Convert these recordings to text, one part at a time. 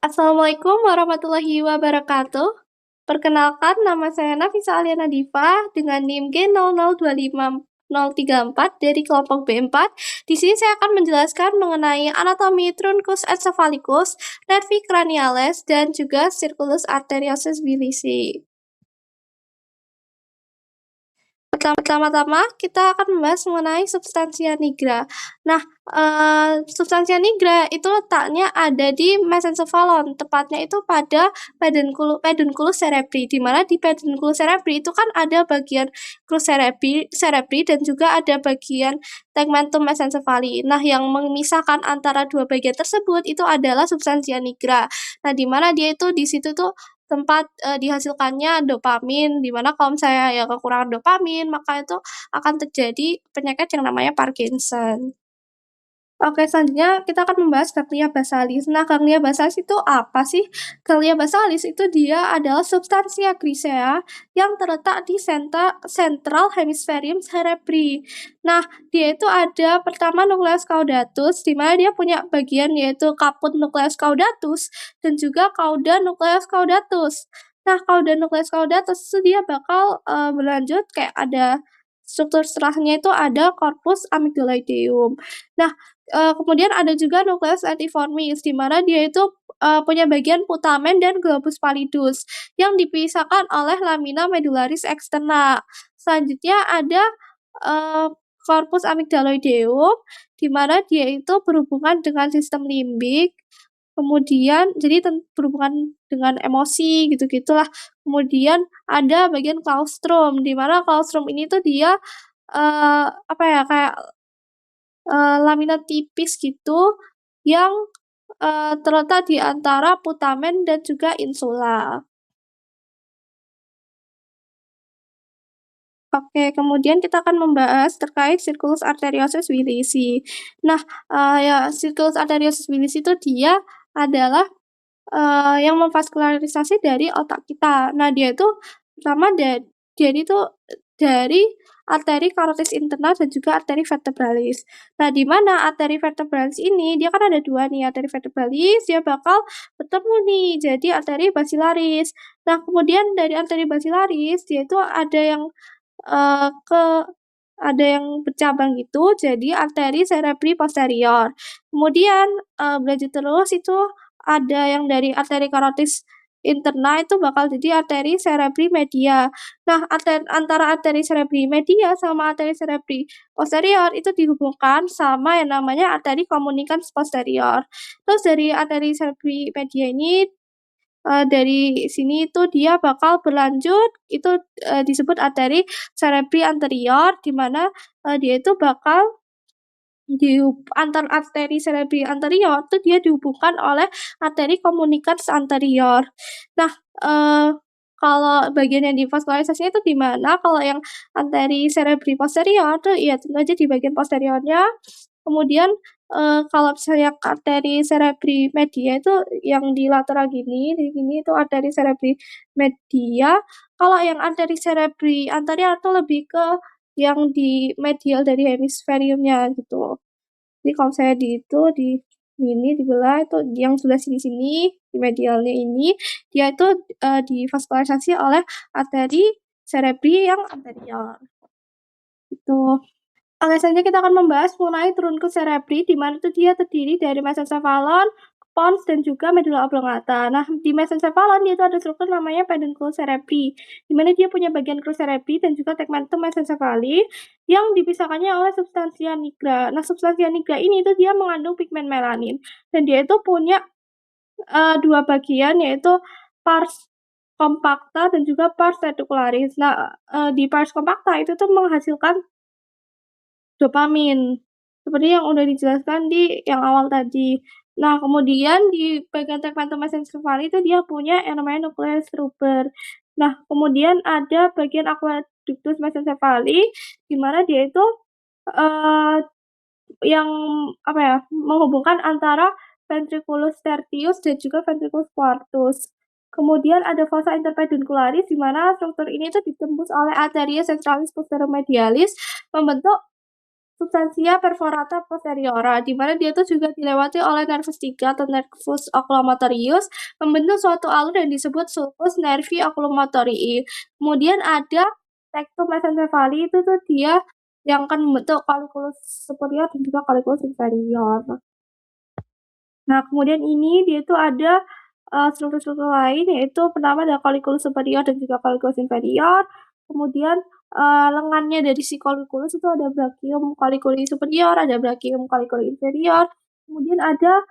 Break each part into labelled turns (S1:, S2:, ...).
S1: Assalamualaikum warahmatullahi wabarakatuh. Perkenalkan, nama saya Nafisa Aliana Diva dengan NIM G0025034 dari kelompok B4. Di sini saya akan menjelaskan mengenai anatomi truncus encephalicus, nervi cranialis, dan juga circulus arteriosus bilisi. Pertama-tama kita akan membahas mengenai substansia nigra. Nah, substansia nigra itu letaknya ada di mesencephalon, tepatnya itu pada pedunculus cerebri, di mana di pedunculus cerebri itu kan ada bagian crus cerebri dan juga ada bagian tegmentum mesencephali. Nah, yang memisahkan antara dua bagian tersebut itu adalah substansia nigra. Nah, di mana dia itu di situ tuh tempat dihasilkannya dopamin, di mana kalau misalnya ya kekurangan dopamin, maka itu akan terjadi penyakit yang namanya Parkinson. Oke, selanjutnya kita akan membahas ganglia basalis. Nah, ganglia basalis itu apa sih? Ganglia basalis itu dia adalah substansia grisea yang terletak di central hemispherium cerebri. Nah, dia itu ada pertama nucleus caudatus, di mana dia punya bagian yaitu caput nucleus caudatus dan juga cauda nucleus caudatus. Nah, cauda nucleus caudatus itu dia bakal berlanjut kayak ada struktur setelahnya itu ada corpus amygdaloideum. Nah, kemudian ada juga nucleus lentiformis, di mana dia itu punya bagian putamen dan globus pallidus yang dipisahkan oleh lamina medullaris externa. Selanjutnya ada corpus amygdaloideum, di mana dia itu berhubungan dengan sistem limbik, kemudian jadi berhubungan dengan emosi gitu-gitulah. Kemudian ada bagian claustrum, di mana claustrum ini tuh dia apa ya kayak lamina tipis gitu yang terletak di antara putamen dan juga insula. Oke, kemudian kita akan membahas terkait circulus arteriosus bilisi. Nah, ya circulus arteriosus bilisi itu dia adalah yang memvaskularisasi dari otak kita. Nah, dia itu pertama jadi itu dari arteri carotis interna dan juga arteri vertebralis. Nah, di mana arteri vertebralis ini dia kan ada dua nih, arteri vertebralis dia bakal bertemu nih jadi arteri basilaris. Nah, kemudian dari arteri basilaris dia itu ada yang ada yang bercabang gitu jadi arteri cerebri posterior. Kemudian berlanjut terus itu ada yang dari arteri carotis interna itu bakal jadi arteri cerebri media. Nah, antara arteri cerebri media sama arteri cerebri posterior itu dihubungkan sama yang namanya arteri communicans posterior. Terus dari arteri cerebri media ini dari sini itu dia bakal berlanjut itu disebut arteri cerebri anterior, di mana dia itu bakal antar arteri cerebri anterior itu dia dihubungkan oleh arteri communicans anterior. Nah, kalau bagian yang divaskularisasinya itu di mana? Kalau yang arteri cerebri posterior tuh ya tentu aja di bagian posteriornya. Kemudian kalau misalnya arteri cerebri media itu yang di lateral gini, di sini itu arteri cerebri media. Kalau yang arteri cerebri anterior itu lebih ke yang di medial dari hemisferiumnya gitu. Jadi kalau saya di itu di ini dibelah itu yang sebelah sini-sini di medialnya ini dia itu divaskularisasi oleh arteri cerebri yang anterior. Itu. Oke, selanjutnya kita akan membahas mengenai truncus cerebri, di mana itu dia terdiri dari mesencephalon, pons, dan juga medulla oblongata. Nah, di mesencephalon dia itu ada struktur namanya pedunculus cerebri, di mana dia punya bagian crus cerebri dan juga tegmentum mesencephali yang dipisahkannya oleh substansia nigra. Nah, substansia nigra ini itu dia mengandung pigmen melanin, dan dia itu punya dua bagian yaitu pars compacta dan juga pars reticularis. Nah, di pars compacta itu tuh menghasilkan dopamin, seperti yang udah dijelaskan di yang awal tadi. Nah, kemudian di bagian tegmentum mesencephali itu dia punya yang namanya nucleus ruber. Nah, kemudian ada bagian aqueductus mesencephali, di mana dia itu yang apa ya, menghubungkan antara ventriculus tertius dan juga ventriculus quartus. Kemudian ada fossa interpeduncularis, di mana struktur ini itu ditembus oleh arteria centralis posteromedialis membentuk substantia perforata posteriora, di mana dia tuh juga dilewati oleh nervus 3 atau nervus oculomotorius, membentuk suatu alur yang disebut sulcus nervi oculomotorii. Kemudian ada rectum mesencephaly, itu tuh dia yang akan membentuk colliculus superior dan juga colliculus inferior. Nah, kemudian ini dia tuh ada struktur-struktur lain, yaitu pertama ada colliculus superior dan juga colliculus inferior. Kemudian lengannya dari si colliculus itu ada brachium colliculi superior, ada brachium colliculi inferior. Kemudian ada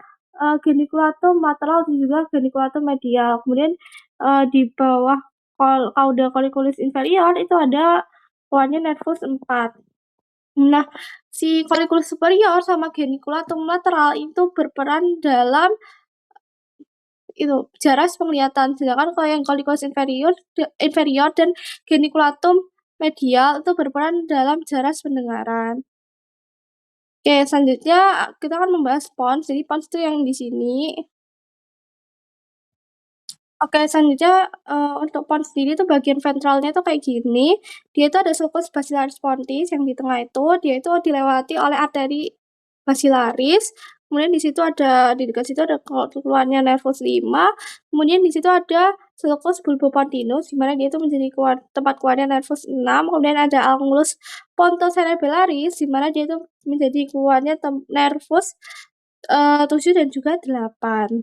S1: geniculatum lateral dan juga geniculatum medial. Kemudian di bawah cauda colliculus inferior itu ada keluarnya nervus 4. Nah, si colliculus superior sama geniculatum lateral itu berperan dalam itu jaras penglihatan, sedangkan kalau yang colliculus inferior dan geniculatum medial itu berperan dalam jaras pendengaran. Oke, selanjutnya kita akan membahas pons. Jadi pons itu yang di sini. Oke, selanjutnya untuk pons sendiri itu bagian ventralnya itu kayak gini. Dia itu ada sulcus basilaris pontis yang di tengah itu, dia itu dilewati oleh arteri basilaris. Kemudian di situ ada di dekat situ ada keluarnya nervus 5. Kemudian di situ ada sulcus bulbopontinus di mana dia itu menjadi tempat keluarnya nervus 6. Kemudian ada angulus pontocerebellaris di mana dia itu menjadi keluarnya nervus 7 dan juga 8.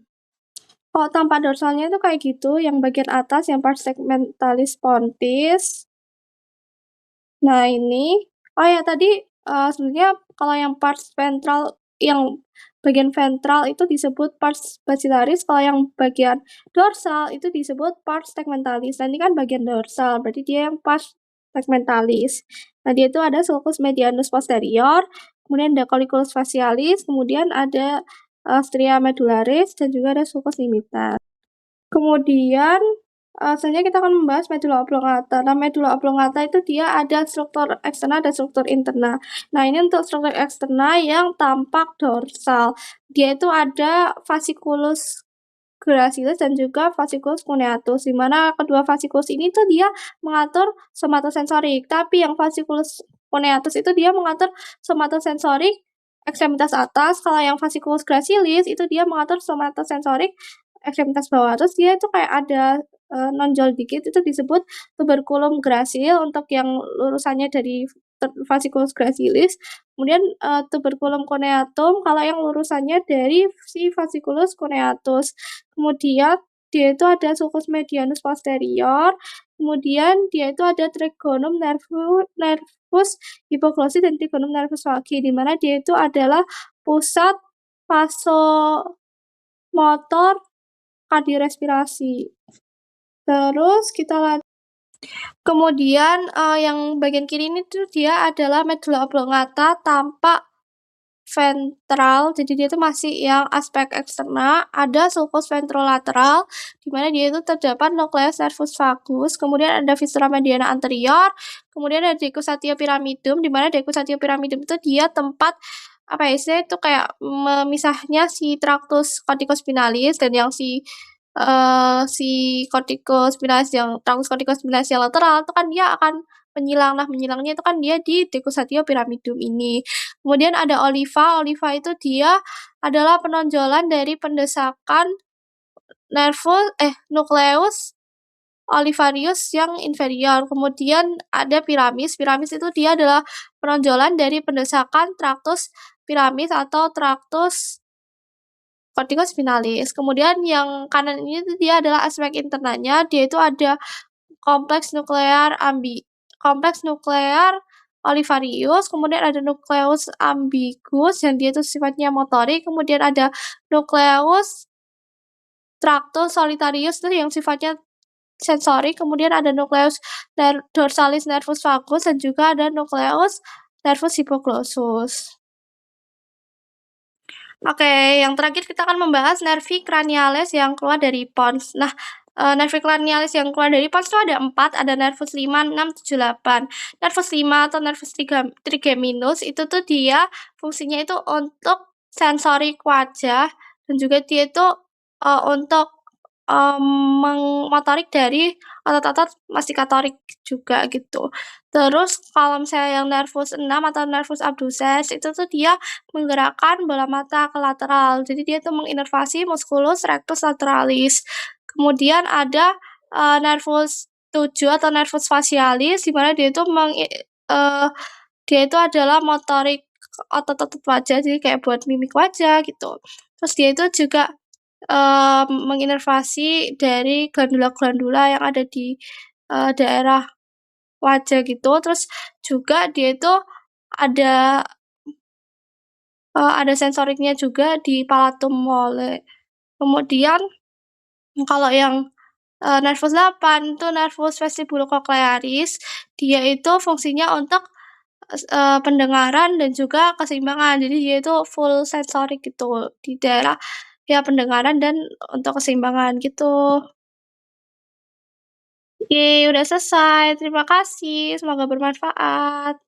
S1: Kalau tampak dorsalnya itu kayak gitu, yang bagian atas yang pars segmentalis pontis. Nah, ini. Oh ya, tadi sebenarnya kalau yang pars ventral, yang bagian ventral itu disebut pars basilaris, kalau yang bagian dorsal itu disebut pars segmentalis. Nah, ini kan bagian dorsal, berarti dia yang pars segmentalis. Nah, dia itu ada sulcus medianus posterior, kemudian ada colliculus facialis, kemudian ada stria medullaris, dan juga ada sulcus limitar. Kemudian selanjutnya kita akan membahas medulla oblongata. Nah, medulla oblongata itu dia ada struktur eksterna dan struktur interna. Nah, ini untuk struktur eksterna yang tampak dorsal. Dia itu ada fasciculus gracilis dan juga fasciculus cuneatus, di mana kedua fasciculus ini tuh dia mengatur somatosensorik, tapi yang fasciculus cuneatus itu dia mengatur somatosensorik ekstremitas atas, kalau yang fasciculus gracilis itu dia mengatur somatosensorik ekstremitas bawah. Terus dia itu kayak ada nonjol dikit, itu disebut tuberculum gracil untuk yang lurusannya dari fasciculus gracilis. Kemudian tuberculum cuneatum kalau yang lurusannya dari si fasciculus cuneatus. Kemudian dia itu ada sulcus medianus posterior. Kemudian dia itu ada trigonum nervus hipoglossus dan trigonum nervus vagi, di mana dia itu adalah pusat vasomotor kardiorespirasi. Terus kita lanjut. Kemudian yang bagian kiri ini tuh dia adalah medulla oblongata tampak ventral, jadi dia itu masih yang aspek eksterna. Ada sulcus ventrolateral, di mana dia itu terdapat nucleus nervus vagus, kemudian ada viscera mediana anterior, kemudian ada decussatio pyramidum, di mana decussatio pyramidum itu dia tempat apa ya, itu kayak memisahnya si tractus corticospinalis dan yang si corticospinalis yang tractus corticospinalis yang lateral itu kan dia akan menyilang. Nah, menyilangnya itu kan dia di decussatio pyramidum ini. Kemudian ada oliva. Oliva itu dia adalah penonjolan dari pendesakan nucleus olivarius yang inferior. Kemudian ada piramis. Piramis itu dia adalah penonjolan dari pendesakan tractus piramis atau tractus corticospinalis. Kemudian yang kanan ini dia adalah aspek internanya. Dia itu ada kompleks nuklear olivarius, kemudian ada nukleus ambigus yang dia itu sifatnya motorik, kemudian ada nukleus tractus solitarius itu yang sifatnya sensorik, kemudian ada nukleus dorsalis nervus vagus dan juga ada nukleus nervus hipoglossus. Oke, yang terakhir kita akan membahas nervi cranialis yang keluar dari pons. Nah, nervi cranialis yang keluar dari pons itu ada 4, ada nervus 5, 6, 7, 8. Nervus 5 atau nervus trigeminus itu tuh dia fungsinya itu untuk sensorik wajah dan juga dia itu untuk motorik dari otot-otot mastikatorik juga gitu. Terus kalau misalnya yang nervus 6 atau nervus abducens itu tuh dia menggerakkan bola mata ke lateral. Jadi dia tuh menginervasi musculus rectus lateralis. Kemudian ada nervus 7 atau nervus facialis di mana dia itu adalah motorik otot-otot wajah, jadi kayak buat mimik wajah gitu. Terus dia itu juga menginervasi dari glandula-glandula yang ada di daerah wajah gitu. Terus juga dia itu ada sensoriknya juga di palatum mole. Kemudian kalau yang nervus 8 itu nervus vestibulocochlearis, dia itu fungsinya untuk pendengaran dan juga keseimbangan. Jadi dia itu full sensorik gitu di daerah ya pendengaran dan untuk keseimbangan gitu. Oke, udah selesai. Terima kasih. Semoga bermanfaat.